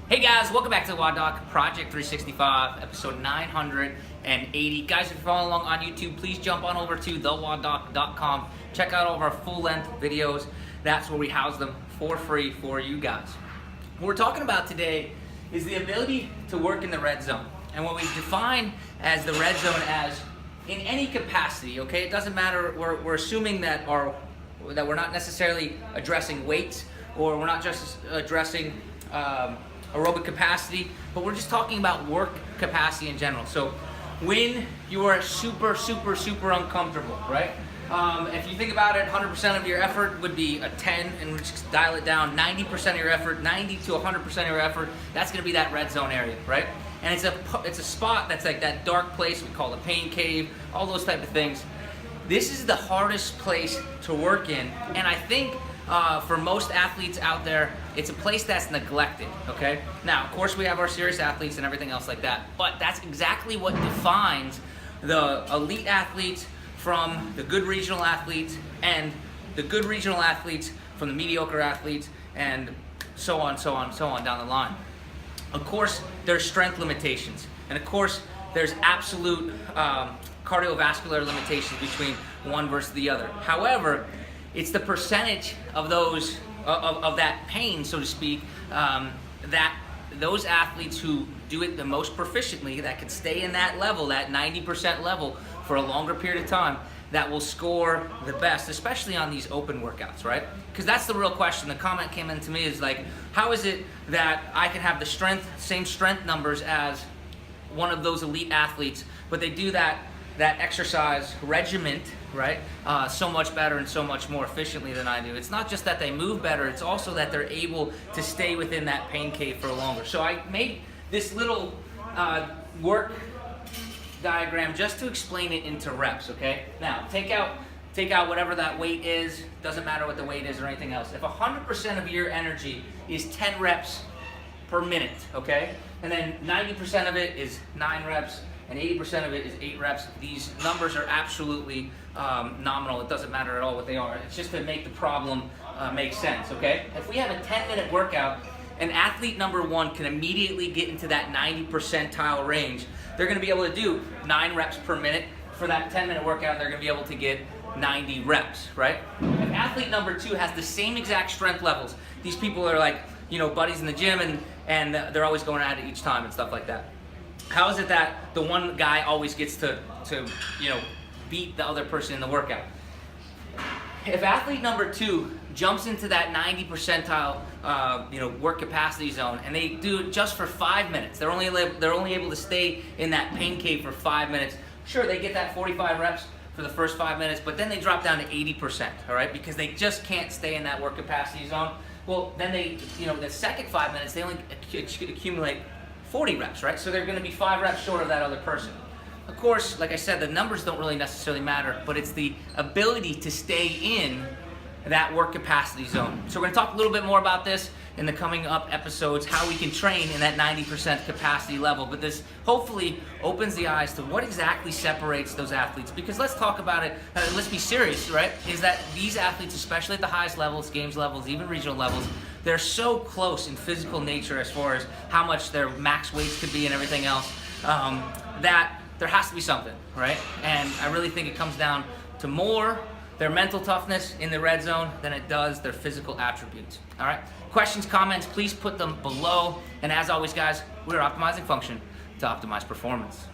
Hey guys, welcome back to the WODdoc, Project 365, episode 980. Guys, if you're following along on YouTube, please jump on over to WODdoc.com. Check out all of our full-length videos. That's where we house them for free for you guys. What we're talking about today is the ability to work in the red zone. And what we define as the red zone as in any capacity, okay? It doesn't matter, we're assuming that we're not necessarily addressing weights, or we're not just addressing aerobic capacity, but we're just talking about work capacity in general. So when you are super uncomfortable, right? If you think about it, 100% of your effort would be a 10, and we just dial it down, 90% of your effort, 90 to 100% of your effort, that's gonna be that red zone area, right? And it's a spot that's like that dark place we call the pain cave, all those type of things. This is the hardest place to work in, and I think for most athletes out there, it's a place that's neglected, okay? Now, of course, we have our serious athletes and everything else like that, but that's exactly what defines the elite athletes from the good regional athletes, and the good regional athletes from the mediocre athletes, and so on down the line. Of course, there's strength limitations, and of course, there's absolute cardiovascular limitations between one versus the other. However, it's the percentage of those of that pain, so to speak, that those athletes who do it the most proficiently, that can stay in that level, that 90% level for a longer period of time, that will score the best, especially on these open workouts, right? Because that's the real question. The comment came in to me is like, how is it that I can have the same strength numbers as one of those elite athletes, but they do that exercise regiment, right, so much better and so much more efficiently than I do? It's not just that they move better, it's also that they're able to stay within that pain cave for longer. So I made this little work diagram just to explain it into reps, okay? Now, take out whatever that weight is, doesn't matter what the weight is or anything else. If 100% of your energy is 10 reps per minute, okay? And then 90% of it is 9 reps, and 80% of it is 8 reps. These numbers are absolutely nominal. It doesn't matter at all what they are. It's just to make the problem make sense, okay? If we have a 10-minute workout, and athlete number 1 can immediately get into that 90 percentile range, they're gonna be able to do 9 reps per minute. For that 10-minute workout, they're gonna be able to get 90 reps, right? If athlete number 2 has the same exact strength levels, these people are like, you know, buddies in the gym, and they're always going at it each time and stuff like that. How is it that the one guy always gets to you know, beat the other person in the workout? If athlete number 2 jumps into that 90 percentile you know, work capacity zone, and they do it just for 5 minutes, they're only able to stay in that pain cave for 5 minutes. Sure, they get that 45 reps for the first 5 minutes, but then they drop down to 80%, all right, because they just can't stay in that work capacity zone. Well, then they, you know, the second 5 minutes, they only accumulate 40 reps, right? So they're gonna be 5 reps short of that other person. Of course, like I said, the numbers don't really necessarily matter, but it's the ability to stay in that work capacity zone. So we're gonna talk a little bit more about this in the coming up episodes, how we can train in that 90% capacity level. But this hopefully opens the eyes to what exactly separates those athletes. Because let's talk about it, let's be serious, right? Is that these athletes, especially at the highest levels, games levels, even regional levels, they're so close in physical nature as far as how much their max weights could be and everything else, that there has to be something, right? And I really think it comes down to more their mental toughness in the red zone than it does their physical attributes, all right? Questions, comments, please put them below. And as always, guys, we're optimizing function to optimize performance.